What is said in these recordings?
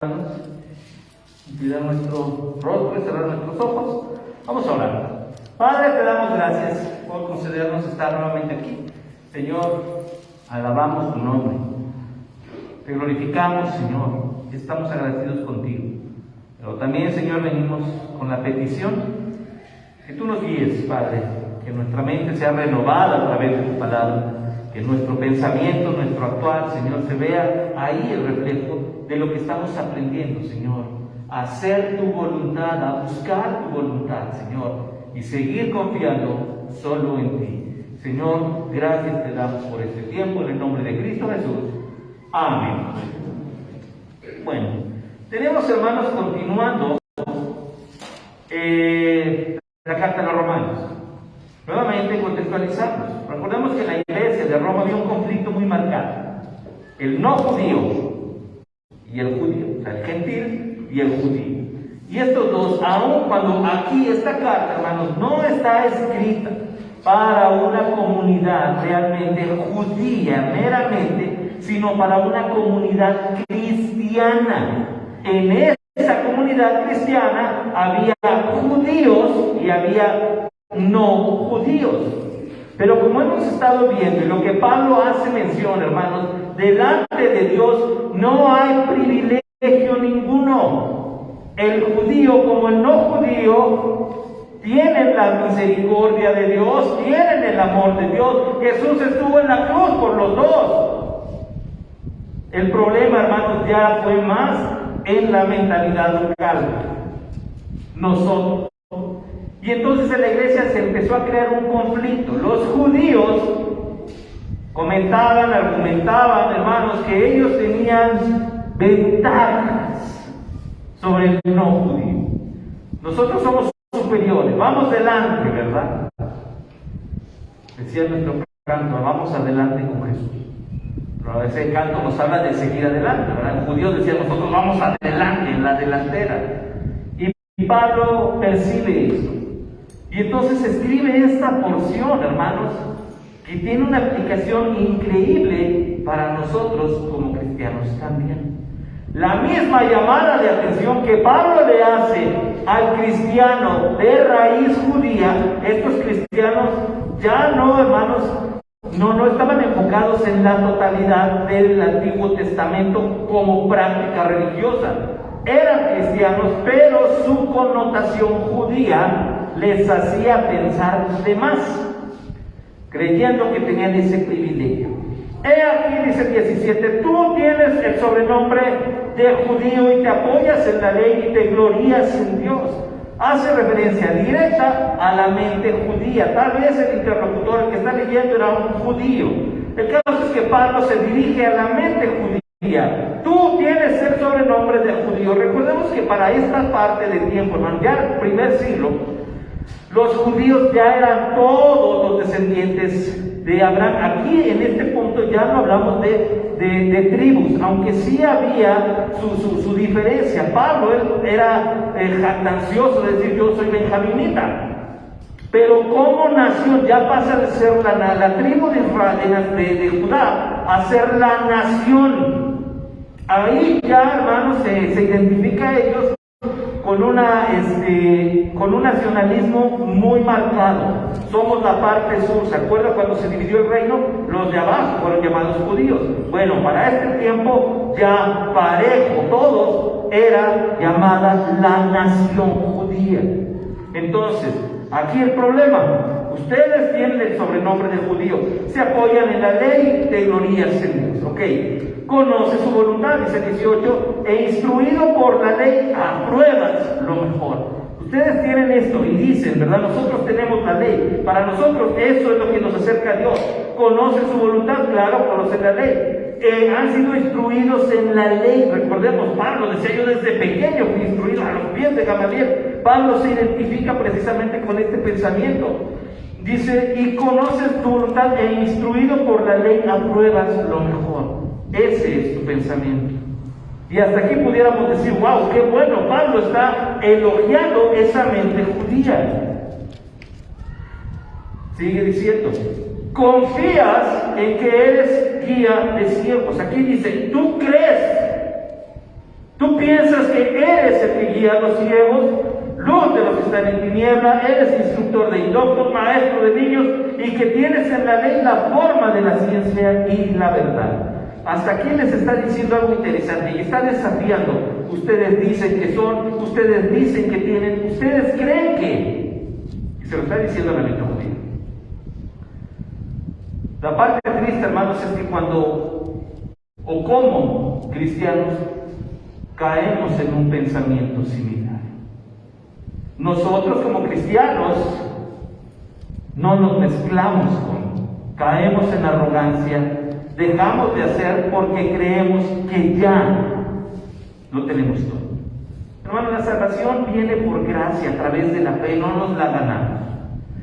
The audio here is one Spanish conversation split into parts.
Cuidar nuestro rostro y cerrar nuestros ojos. Vamos a orar. Padre, te damos gracias por concedernos estar nuevamente aquí. Señor, alabamos tu nombre. Te glorificamos, Señor. Estamos agradecidos contigo. Pero también, Señor, venimos con la petición que tú nos guíes, Padre. Que nuestra mente sea renovada a través de tu palabra. Que nuestro pensamiento, nuestro actuar, Señor, se vea ahí el reflejo de lo que estamos aprendiendo, Señor, a hacer tu voluntad, a buscar tu voluntad, Señor, y seguir confiando solo en ti. Señor, gracias te damos por este tiempo, en el nombre de Cristo Jesús. Amén. Bueno, tenemos, hermanos, continuando la carta a los Romanos. Nuevamente contextualizamos. Recordemos que en la iglesia de Roma había un conflicto muy marcado. El no judío y el judío, o sea, el gentil y el judío. Y estos dos, aun cuando aquí esta carta, hermanos, no está escrita para una comunidad realmente judía, meramente, sino para una comunidad cristiana. En esa comunidad cristiana había judíos y había no judíos. Pero como hemos estado viendo, y lo que Pablo hace mención, hermanos, delante de Dios no hay privilegio ninguno. El judío como el no judío tienen la misericordia de Dios, tienen el amor de Dios. Jesús estuvo en la cruz por los dos. El problema, hermanos, ya fue más en la mentalidad local. Nosotros. Y entonces en la iglesia se empezó a crear un conflicto. Los judíos comentaban, argumentaban, hermanos, que ellos tenían ventajas sobre el no judío. Nosotros somos superiores, vamos delante, ¿verdad? Decía nuestro canto, vamos adelante con Jesús. Pero a veces el canto nos habla de seguir adelante, ¿verdad? El judío decía, nosotros vamos adelante, en la delantera. Y Pablo percibe eso. Y entonces escribe esta porción, hermanos, que tiene una aplicación increíble para nosotros como cristianos también. La misma llamada de atención que Pablo le hace al cristiano de raíz judía, estos cristianos ya no, hermanos, no estaban enfocados en la totalidad del Antiguo Testamento como práctica religiosa. Eran cristianos, pero su connotación judía les hacía pensar de más, creyendo que tenían ese privilegio. He aquí, dice el 17, tú tienes el sobrenombre de judío y te apoyas en la ley y te glorías en Dios. Hace referencia directa a la mente judía. Tal vez el interlocutor, el que está leyendo, era un judío. El caso es que Pablo se dirige a la mente judía. Tú tienes el sobrenombre de judío. Recordemos que para esta parte del tiempo, hermano, ya el primer siglo, los judíos ya eran todos los descendientes de Abraham. Aquí en este punto ya no hablamos de tribus, aunque sí había su diferencia. Pablo él era jactancioso de decir yo soy benjaminita. Pero como nación ya pasa de ser la tribu de Israel, de Judá, a ser la nación. Ahí ya, hermanos, se identifica a ellos con un nacionalismo muy marcado. Somos la parte sur. ¿Se acuerda cuando se dividió el reino? Los de abajo fueron llamados judíos. Bueno, para este tiempo ya parejo, todos era llamada la nación judía. Entonces, aquí el problema, ustedes tienen el sobrenombre de judío, se apoyan en la ley de glorías en Dios, ¿ok? Conoce su voluntad, dice 18, e instruido por la ley, apruebas lo mejor. Ustedes tienen esto y dicen, ¿verdad? Nosotros tenemos la ley. Para nosotros eso es lo que nos acerca a Dios. Conocen su voluntad, claro, conocen la ley. Han sido instruidos en la ley. Recordemos, Pablo decía, yo desde pequeño fui instruido a los pies de Gamaliel. Pablo se identifica precisamente con este pensamiento. Dice, y conoces tu voluntad e instruido por la ley apruebas lo mejor. Ese es tu pensamiento. Y hasta aquí pudiéramos decir, wow, qué bueno, Pablo está elogiando esa mente judía. Sigue diciendo, confías en que eres guía de siervos. Aquí dice, tú crees Tú piensas que eres el que guía a los ciegos, luz de los que están en tiniebla, eres instructor de indoctos, maestro de niños, y que tienes en la ley la forma de la ciencia y la verdad. Hasta aquí les está diciendo algo interesante y está desafiando. Ustedes dicen que son, ustedes dicen que tienen, ustedes creen que. Y se lo está diciendo la mente judía. La parte triste, hermanos, es que cuando, o como cristianos, caemos en un pensamiento similar. Nosotros como cristianos no nos mezclamos caemos en arrogancia, dejamos de hacer porque creemos que ya lo tenemos todo. Hermano, la salvación viene por gracia a través de la fe, no nos la ganamos.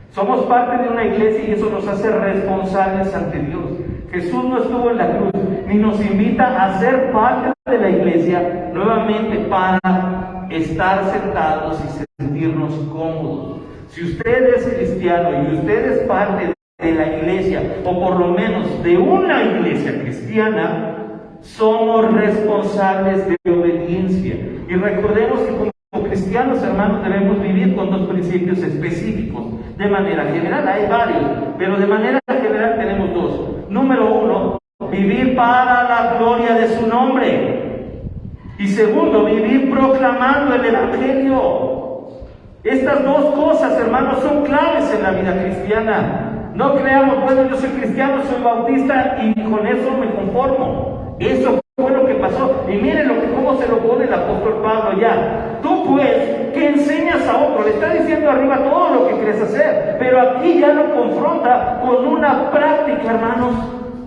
Somos parte de una iglesia y eso nos hace responsables ante Dios. Jesús no estuvo en la cruz, ni nos invita a ser parte de la iglesia nuevamente para estar sentados y sentirnos cómodos. Si usted es cristiano y usted es parte de la iglesia, o por lo menos de una iglesia cristiana, somos responsables de obediencia. Y recordemos que como cristianos, hermanos, debemos vivir con dos principios específicos. De manera general, hay varios, pero de manera general tenemos dos. Número uno, vivir para la gloria de su nombre. Y segundo, vivir proclamando el Evangelio. Estas dos cosas, hermanos, son claves en la vida cristiana. No creamos, bueno, yo soy cristiano, soy bautista y con eso me conformo. Eso fue lo que pasó. Y miren cómo se lo pone el apóstol Pablo ya. Tú pues, que enseñas a otro, le está diciendo arriba todo lo que quieres hacer, pero aquí ya lo confronta con una práctica, hermanos,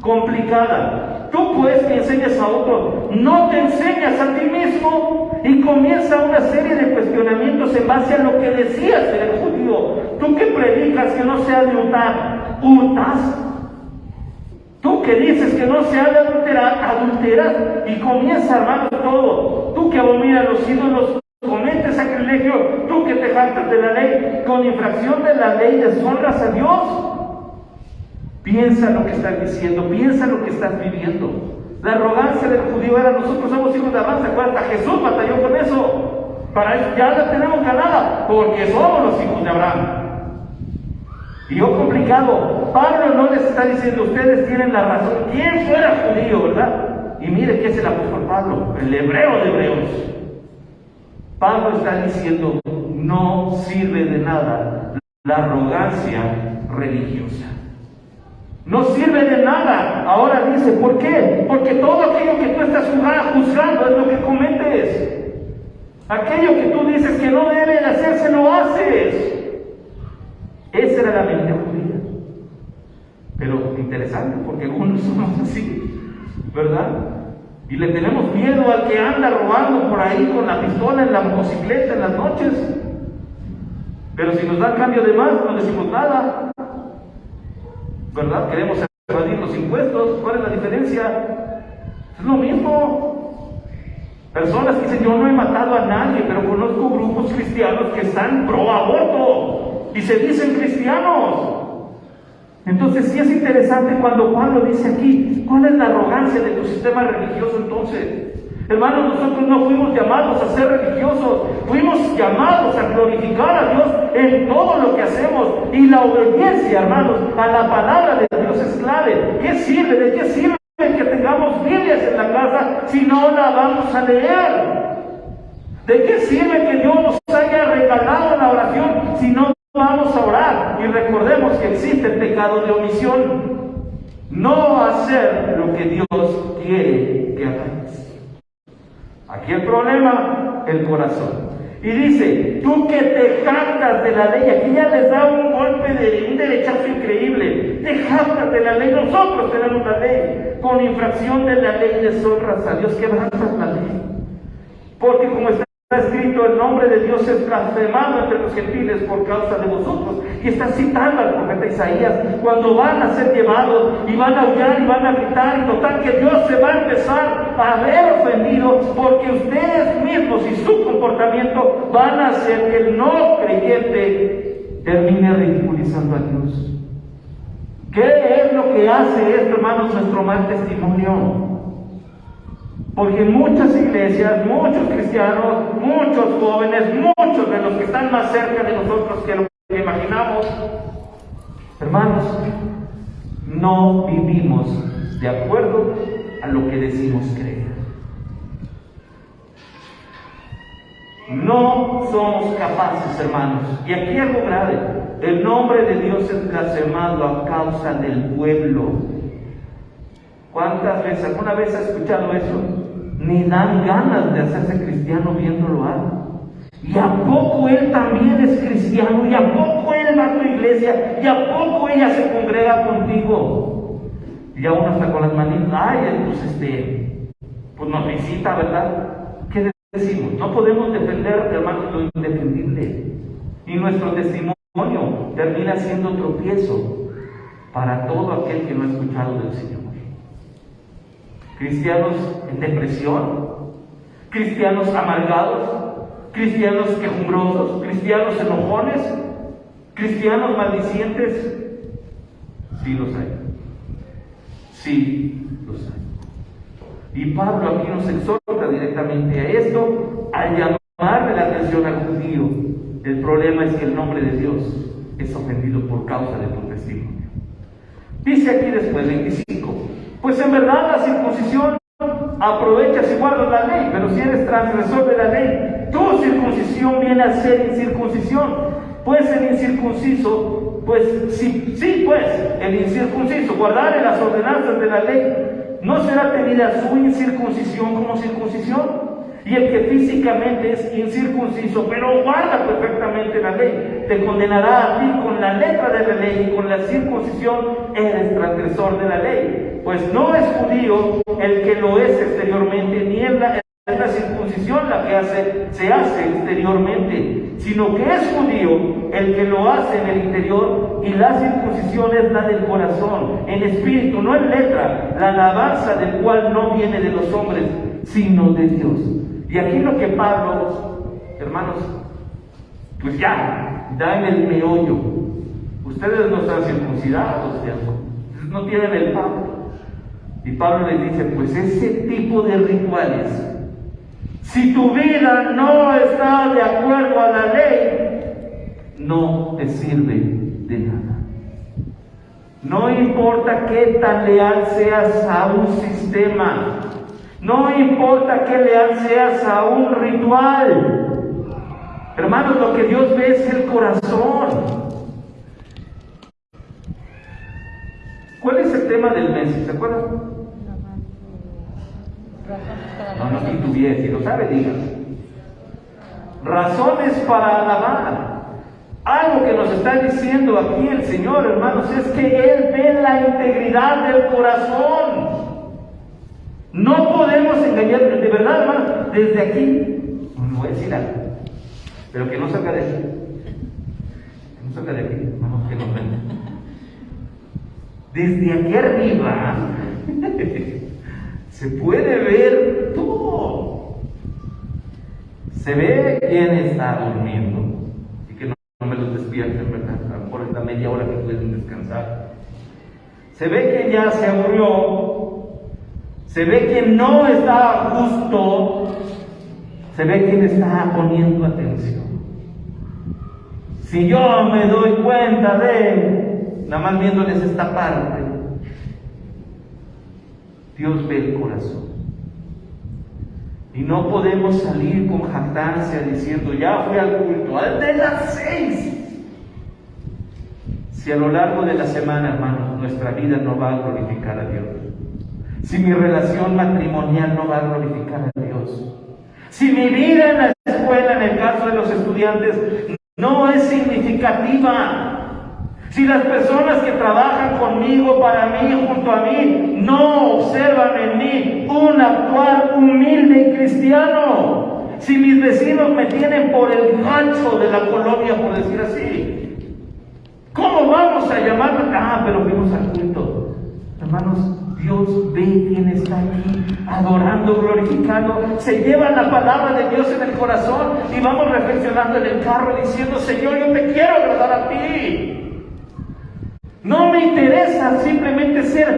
complicada. Tú pues, que enseñas a otro, no te enseñas a ti mismo, y comienza una serie de cuestionamientos en base a lo que decías ser judío. Tú que predicas que no se ha de hurtar, ¿hurtas? Tú que dices que no se ha de adulterar, adulteras, y comienza, hermanos, todo. Tú que abominas los ídolos, cometes sacrilegio. Tú que te jactas de la ley, con infracción de la ley deshonras a Dios. Piensa lo que estás diciendo, piensa lo que estás viviendo. La arrogancia del judío era: nosotros somos hijos de Abraham. ¿Se acuerdan? Hasta Jesús batalló con eso. Para eso ya la tenemos ganada, porque somos los hijos de Abraham. Y yo complicado, Pablo no les está diciendo: ustedes tienen la razón. ¿Quién fuera judío, verdad? Y mire que es el apóstol Pablo, el hebreo de hebreos. Pablo está diciendo: no sirve de nada la arrogancia religiosa. No sirve de nada. Ahora dice: ¿por qué? Porque todo aquello que tú estás juzgando es lo que cometes. Aquello que tú dices que no debe de hacerse, lo haces. Esa era la mente judía. Pero interesante, porque algunos somos así, ¿verdad? Y le tenemos miedo al que anda robando por ahí con la pistola en la motocicleta en las noches. Pero si nos da cambio de más, no decimos nada, ¿verdad? Queremos evadir los impuestos. ¿Cuál es la diferencia? Es lo mismo. Personas que dicen: yo no he matado a nadie, pero conozco grupos cristianos que están pro aborto y se dicen cristianos. Entonces sí es interesante cuando Pablo dice aquí: ¿cuál es la arrogancia de tu sistema religioso entonces? Hermanos, nosotros no fuimos llamados a ser religiosos, fuimos llamados a glorificar a Dios en todo lo que hacemos. Y la obediencia, hermanos, a la palabra de Dios es clave. ¿Qué sirve? ¿De qué sirve que tengamos Biblias en la casa si no la vamos a leer? ¿De qué sirve que Dios nos haya regalado la oración si no vamos a orar? Y recordemos que existe el pecado de omisión. No hacer lo que Dios quiere que hagamos. Aquí el problema, el corazón. Y dice: tú que te jactas de la ley. Aquí ya les da un golpe un derechazo increíble. Te jactas de la ley. Nosotros tenemos la ley. Con infracción de la ley deshonras a Dios. Quebrantas la ley. Porque como está escrito, el nombre de Dios es blasfemado entre los gentiles por causa de vosotros. Y está citando al profeta Isaías cuando van a ser llevados y van a aullar y van a gritar, y total que Dios se va a empezar a ver ofendido porque ustedes mismos y su comportamiento van a hacer que el no creyente termine ridiculizando a Dios. ¿Qué es lo que hace esto, hermanos? Nuestro mal testimonio. Porque muchas iglesias, muchos cristianos, muchos jóvenes, muchos de los que están más cerca de nosotros que lo que imaginamos, hermanos, no vivimos de acuerdo a lo que decimos creer. No somos capaces, hermanos. Y aquí algo grave. El nombre de Dios es blasfemado a causa del pueblo. ¿Cuántas veces, alguna vez has escuchado eso? Ni dan ganas de hacerse cristiano viéndolo algo. ¿Y a poco él también es cristiano? ¿Y a poco él va a tu iglesia? ¿Y a poco ella se congrega contigo? Y a uno está con las manitas, ay, pues nos visita, ¿verdad? ¿Qué decimos? No podemos defender, hermanos, lo indefendible. Y nuestro testimonio termina siendo tropiezo para todo aquel que no ha escuchado del Señor. Cristianos en depresión, cristianos amargados, cristianos quejumbrosos, cristianos enojones, cristianos maldicientes. Sí los hay. Sí los hay. Y Pablo aquí nos exhorta directamente a esto, a llamarle la atención al judío. El problema es que el nombre de Dios es ofendido por causa de tu testimonio. Dice aquí después, 25, pues en verdad la circuncisión aprovechas y guardas la ley, pero si eres transgresor de la ley, tu circuncisión viene a ser incircuncisión. Pues el incircunciso, el incircunciso, guardar las ordenanzas de la ley, ¿no será tenida su incircuncisión como circuncisión? Y el que físicamente es incircunciso, pero guarda perfectamente la ley, te condenará a ti con la letra de la ley, y con la circuncisión eres transgresor de la ley. Pues no es judío el que lo es exteriormente, ni es la circuncisión la que se hace exteriormente, sino que es judío el que lo hace en el interior, y la circuncisión es la del corazón, en espíritu, no en letra, la alabanza del cual no viene de los hombres, sino de Dios. Y aquí lo que Pablo, hermanos, pues ya, da en el meollo. Ustedes no están circuncidados, no tienen el pacto. Y Pablo les dice, pues ese tipo de rituales, si tu vida no está de acuerdo a la ley, no te sirve de nada. No importa qué tan leal seas a un sistema, no importa qué leal seas a un ritual. Hermanos, lo que Dios ve es el corazón. ¿Cuál es el tema del mes? ¿Se acuerdan? No titubee, si lo sabe, diga. Razones para alabar. Algo que nos está diciendo aquí el Señor, hermanos, es que Él ve la integridad del corazón. No podemos engañar, de verdad, hermano, desde aquí, me voy a decir algo, pero que no salga de aquí. Que no salga de aquí, hermano, que nos ven. Desde aquí arriba se puede ver todo. Se ve quién está durmiendo, y que no me los despierten, ¿verdad? A lo mejor esta media hora que pueden descansar. Se ve que ya se aburrió. Se ve que no está a gusto, se ve que está poniendo atención. Si yo me doy cuenta de, nada más viéndoles esta parte, Dios ve el corazón. Y no podemos salir con jactancia diciendo, ya fui al culto, al de las 6. Si a lo largo de la semana, hermanos, nuestra vida no va a glorificar a Dios. Si mi relación matrimonial no va a glorificar a Dios, si mi vida en la escuela, en el caso de los estudiantes, no es significativa, si las personas que trabajan conmigo, para mí, junto a mí, no observan en mí un actuar humilde y cristiano, si mis vecinos me tienen por el gancho de la colonia, por decir así, ¿cómo vamos a llamarlo? Pero fuimos al culto. Hermanos, Dios ve quién está aquí, adorando, glorificando. Se lleva la palabra de Dios en el corazón y vamos reflexionando en el carro diciendo, Señor, yo te quiero agradar a ti. No me interesa simplemente ser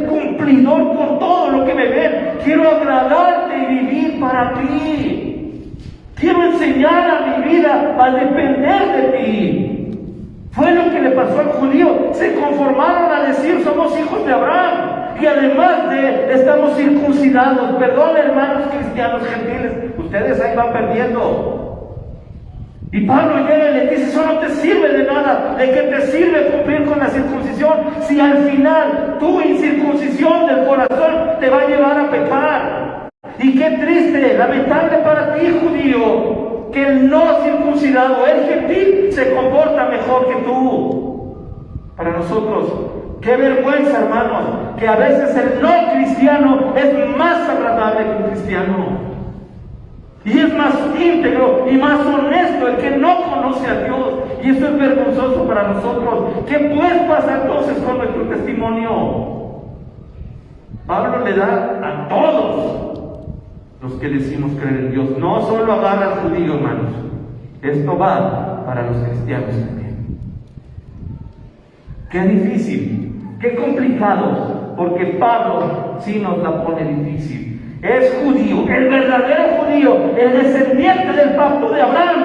cumplidor con todo lo que me ven. quiero agradarte y vivir para ti. Quiero enseñar a mi vida a depender de ti. Fue lo que le pasó al judío. Se conformaron a decir, somos hijos de Abraham. Y además estamos circuncidados. Perdón, hermanos cristianos gentiles, ustedes ahí van perdiendo. Y Pablo llega y le dice, eso no te sirve de nada. ¿De qué te sirve cumplir con la circuncisión si al final tu incircuncisión del corazón te va a llevar a pecar? Y qué triste, lamentable para ti, judío, que el no circuncidado, el gentil, se comporta mejor que tú. Para nosotros, qué vergüenza, hermanos, que a veces el no cristiano es más agradable que un cristiano. Y es más íntegro y más honesto el que no conoce a Dios. Y esto es vergonzoso para nosotros. ¿Qué pues pasa entonces con nuestro testimonio? Pablo le da a todos los que decimos creer en Dios. No solo agarra al judío, hermanos. Esto va para los cristianos también. Qué difícil, qué complicado, porque Pablo sí nos la pone difícil. Es judío, el verdadero judío, el descendiente del pacto de Abraham.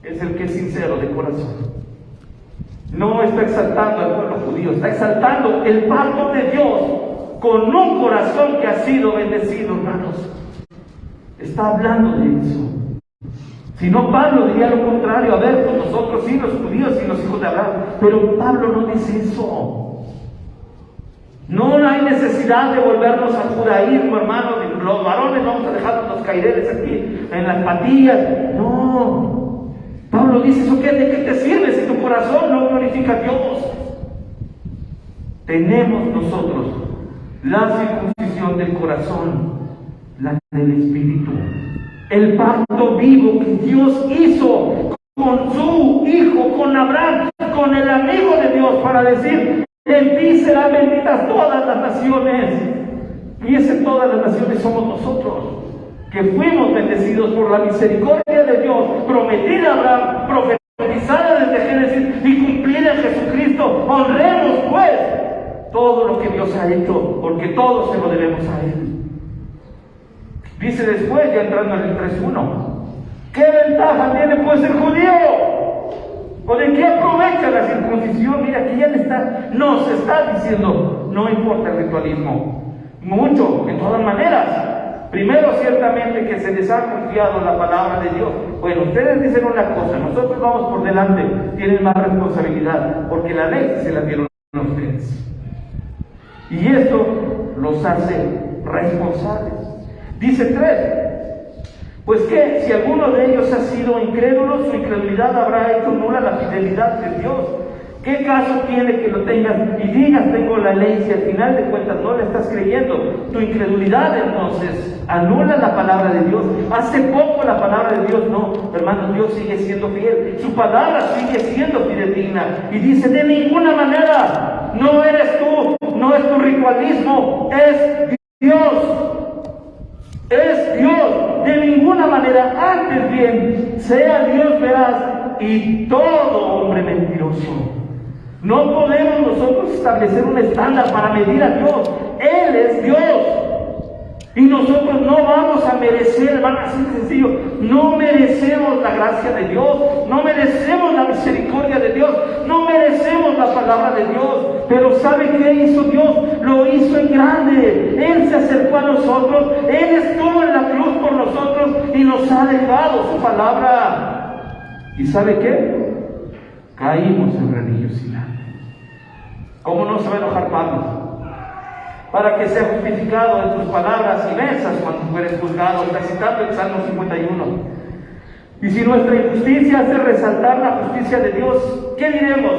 Es el que es sincero de corazón. No está exaltando al pueblo judío, está exaltando el pacto de Dios con un corazón que ha sido bendecido, hermanos. Está hablando de eso. Si no, Pablo diría lo contrario. A ver, pues nosotros sí, los judíos y los hijos de Abraham. Pero Pablo no dice eso. No hay necesidad de volvernos al judaísmo, hermanos. Los varones vamos a dejar los caireles aquí en las patillas. No. Pablo dice, ¿eso qué? ¿De qué te sirve si tu corazón no glorifica a Dios? Tenemos nosotros la circuncisión del corazón, la del espíritu. El pacto vivo que Dios hizo con su hijo, con Abraham, con el amigo de Dios, para decir, en ti serán benditas todas las naciones. Y ese todas las naciones somos nosotros, que fuimos bendecidos por la misericordia de Dios, prometida a Abraham, profetizada desde Génesis y cumplida en Jesucristo. Honremos pues todo lo que Dios ha hecho, porque todo se lo debemos a Él. Dice después, ya entrando en el 3:1, ¿qué ventaja tiene pues el judío? ¿O de qué aprovecha la circuncisión? Mira, que ya nos está diciendo, no importa el ritualismo, mucho, de todas maneras. Primero, ciertamente, que se les ha confiado la palabra de Dios. Bueno, ustedes dicen una cosa, nosotros vamos por delante, tienen más responsabilidad, porque la ley se la dieron a ustedes. Y esto los hace responsables. Dice 3, pues que si alguno de ellos ha sido incrédulo, su incredulidad habrá hecho nula la fidelidad de Dios. ¿Qué caso tiene que lo tengas y digas tengo la ley si al final de cuentas no le estás creyendo? Tu incredulidad entonces anula la palabra de Dios. Hace poco la palabra de Dios, no, hermanos, Dios sigue siendo fiel. Su palabra sigue siendo fidedigna. Y dice, de ninguna manera, no eres tú, no es tu ritualismo, es Dios. Es Dios, de ninguna manera. Antes bien, sea Dios veraz y todo hombre mentiroso. No podemos nosotros establecer un estándar para medir a Dios. Él es Dios. Y nosotros no vamos a merecer, hermano, así de sencillo, no merecemos la gracia de Dios, no merecemos la misericordia de Dios, no merecemos la palabra de Dios. Pero ¿sabe qué hizo Dios? Lo hizo en grande. Él se acercó a nosotros, Él estuvo en la cruz por nosotros y nos ha dejado su palabra. ¿Y sabe qué? Caímos en religiosidad. ¿Cómo no se va a enojar Pablo? Para que sea justificado en tus palabras inmensas cuando fueres juzgado. Está citando el Salmo 51. Y si nuestra injusticia hace resaltar la justicia de Dios, ¿qué diremos?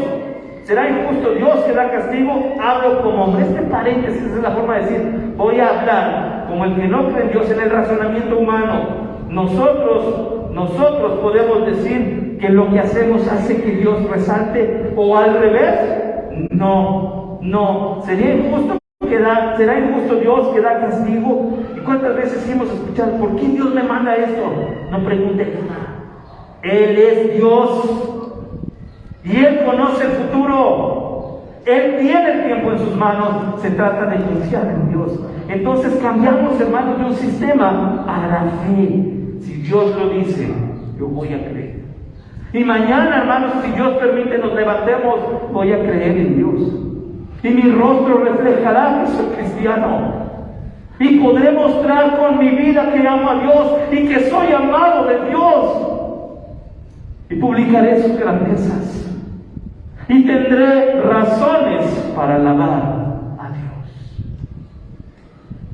¿Será injusto Dios que da castigo? Hablo como hombre. Este paréntesis es la forma de decir, voy a hablar como el que no cree en Dios en el razonamiento humano. Nosotros podemos decir que lo que hacemos hace que Dios resalte, o al revés. No. Sería injusto. ¿Será injusto Dios que da castigo? ¿Y cuántas veces hemos escuchado, ¿por qué Dios me manda esto? No pregunte nada. Él es Dios y Él conoce el futuro. Él tiene el tiempo en sus manos, se trata de confiar en Dios. Entonces cambiamos, hermanos, de un sistema a la fe. Si Dios lo dice, yo voy a creer. Y mañana, hermanos, si Dios permite nos levantemos, voy a creer en Dios. Y mi rostro reflejará que soy cristiano. Y podré mostrar con mi vida que amo a Dios y que soy amado de Dios. Y publicaré sus grandezas. Y tendré razones para alabar a Dios.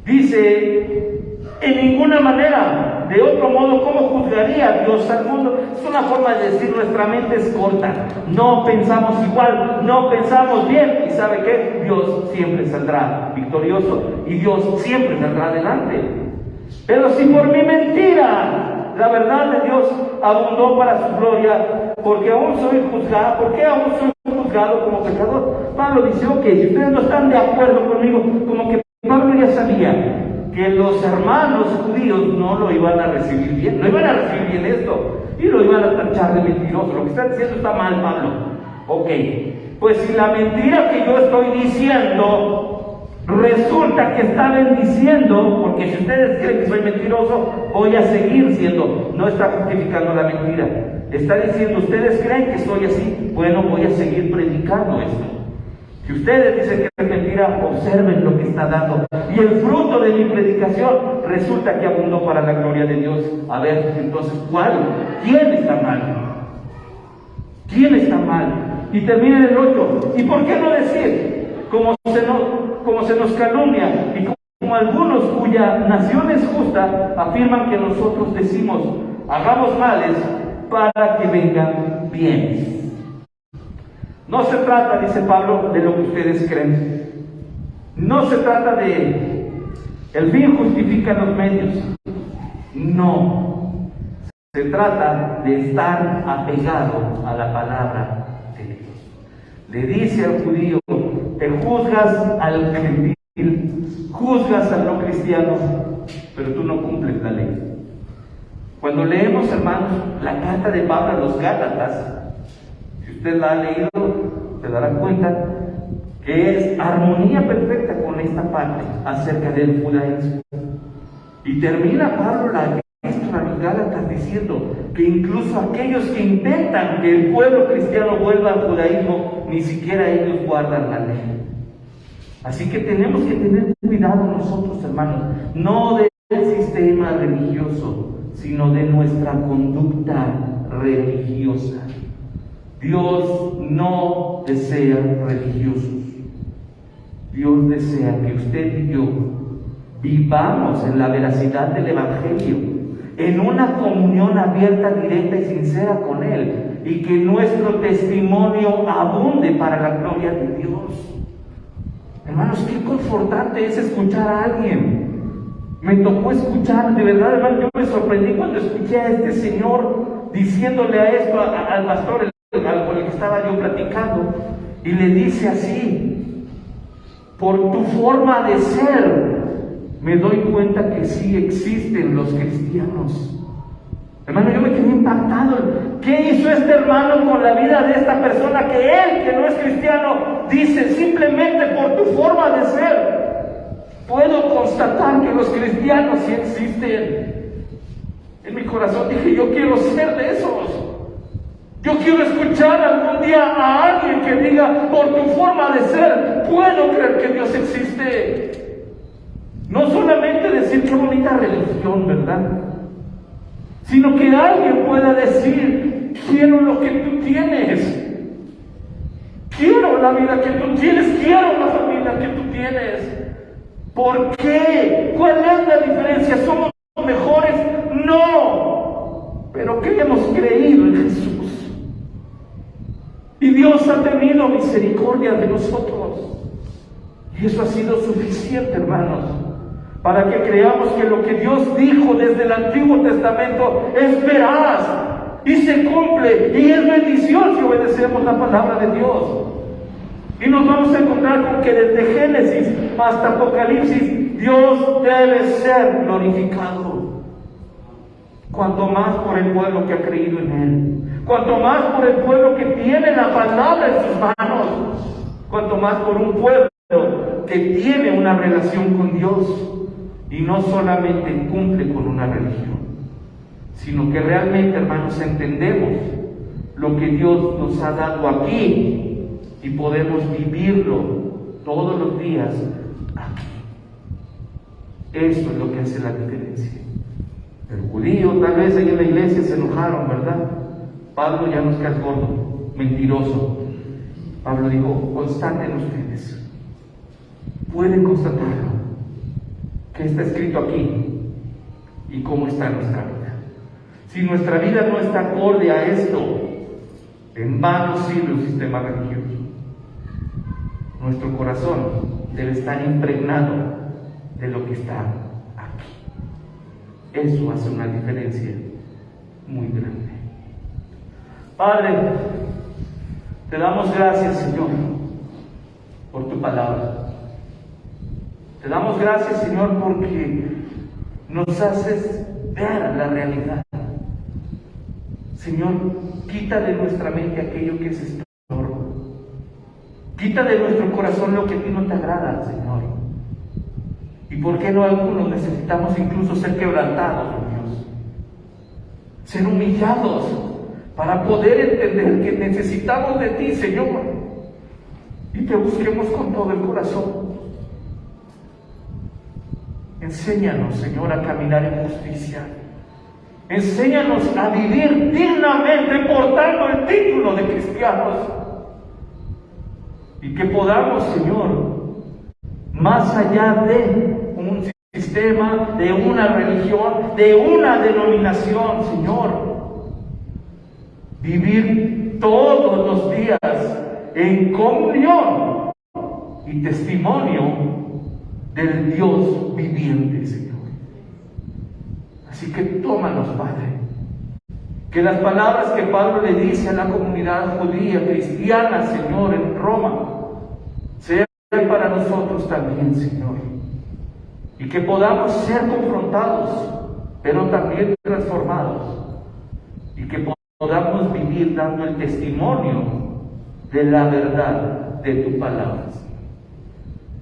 Dice, en ninguna manera, de otro modo, ¿cómo juzgaría Dios al mundo? Es una forma de decir, nuestra mente es corta. No pensamos igual, no pensamos bien. ¿Y sabe qué? Dios siempre saldrá victorioso y Dios siempre saldrá adelante. Pero si por mi mentira la verdad de Dios abundó para su gloria, porque aún soy juzgado, ¿por qué aún soy juzgado como pecador? Pablo dice, ok, si ustedes no están de acuerdo conmigo, como que Pablo ya sabía que los hermanos judíos no lo iban a recibir bien, no iban a recibir bien esto, y lo iban a tachar de mentiroso. Lo que está diciendo está mal, Pablo. Ok, pues si la mentira que yo estoy diciendo resulta que está bendiciendo, porque si ustedes creen que soy mentiroso, voy a seguir siendo. No está justificando la mentira. Está diciendo, ustedes creen que soy así, bueno, voy a seguir predicando esto. Si ustedes dicen que es mentira, observen lo que está dando. Y el fruto de mi predicación resulta que abundó para la gloria de Dios. A ver, entonces, ¿cuál? ¿Quién está mal? ¿Quién está mal? Y termina en el 8. ¿Y por qué no decir? Como se nos calumnia y como algunos cuya nación es justa afirman que nosotros decimos, hagamos males para que vengan bienes. No se trata, dice Pablo, de lo que ustedes creen. No se trata de el fin justifica los medios. No. Se trata de estar apegado a la palabra de Dios. Le dice al judío, te juzgas al gentil, juzgas al no cristiano, pero tú no cumples la ley. Cuando leemos, hermanos, la carta de Pablo a los Gálatas, si usted la ha leído, se dará cuenta que es armonía perfecta con esta parte acerca del judaísmo. Y termina Pablo la epístola a los Gálatas diciendo que incluso aquellos que intentan que el pueblo cristiano vuelva al judaísmo, ni siquiera ellos guardan la ley. Así que tenemos que tener cuidado nosotros, hermanos, no del sistema religioso, sino de nuestra conducta religiosa. Dios no desea religiosos. Dios desea que usted y yo vivamos en la veracidad del Evangelio, en una comunión abierta, directa y sincera con Él, y que nuestro testimonio abunde para la gloria de Dios. Hermanos, qué confortante es escuchar a alguien. Me tocó escuchar, de verdad, hermano, yo me sorprendí cuando escuché a este señor diciéndole a esto al pastor con el que estaba yo platicando, y le dice así: por tu forma de ser me doy cuenta que sí existen los cristianos. Hermano, yo me quedé impactado. ¿Qué hizo este hermano con la vida de esta persona que él, que no es cristiano, dice simplemente por tu forma de ser puedo constatar que los cristianos sí existen? En mi corazón dije, yo quiero ser de esos. Yo quiero escuchar algún día a alguien que diga, por tu forma de ser, puedo creer que Dios existe. No solamente decir qué bonita religión, ¿verdad? Sino que alguien pueda decir, quiero lo que tú tienes. Quiero la vida que tú tienes, quiero la familia que tú tienes. ¿Por qué? ¿Cuál es la diferencia? ¿Somos mejores? No. Pero que hemos creído en Jesús. Y Dios ha tenido misericordia de nosotros. Y eso ha sido suficiente, hermanos, para que creamos que lo que Dios dijo desde el Antiguo Testamento es veraz y se cumple y es bendición si obedecemos la palabra de Dios. Y nos vamos a encontrar con que desde Génesis hasta Apocalipsis Dios debe ser glorificado. Cuanto más por el pueblo que ha creído en Él, cuanto más por el pueblo que tiene la palabra en sus manos. cuanto más por un pueblo que tiene una relación con Dios y no solamente cumple con una religión, sino que realmente, hermanos, entendemos lo que Dios nos ha dado aquí y podemos vivirlo todos los días aquí. Eso es lo que hace la diferencia. El judío, tal vez ahí en la iglesia se enojaron, ¿verdad? Pablo, ya nos caes gordo, mentiroso. Pablo dijo, constaten ustedes. Pueden constatarlo, que está escrito aquí y cómo está nuestra vida. Si nuestra vida no está acorde a esto, en vano sirve un sistema religioso. Nuestro corazón debe estar impregnado de lo que está aquí. Eso hace una diferencia muy grande. Padre, te damos gracias, Señor, por tu palabra. Te damos gracias, Señor, porque nos haces ver la realidad. Señor, quita de nuestra mente aquello que es estorbo. Quita de nuestro corazón lo que a ti no te agrada, Señor. ¿Y por qué no algunos necesitamos incluso ser quebrantados, oh Dios? Ser humillados para poder entender que necesitamos de ti, Señor. Y te busquemos con todo el corazón. Enséñanos, Señor, a caminar en justicia. Enséñanos a vivir dignamente portando el título de cristianos. Y que podamos, Señor, más allá de un sistema, de una religión, de una denominación, Señor, vivir todos los días en comunión y testimonio del Dios viviente, Señor. Así que tómanos, Padre. Que las palabras que Pablo le dice a la comunidad judía, cristiana, Señor, en Roma, sean para nosotros también, Señor. Y que podamos ser confrontados, pero también transformados. Y que podamos vivir dando el testimonio de la verdad de tu palabra.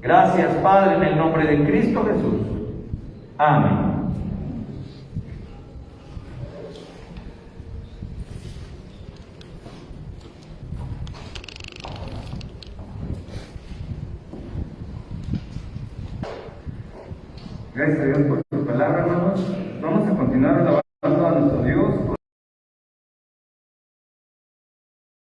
Gracias, Padre, en el nombre de Cristo Jesús. Amén. Gracias a Dios por su palabra, hermanos. Vamos a continuar la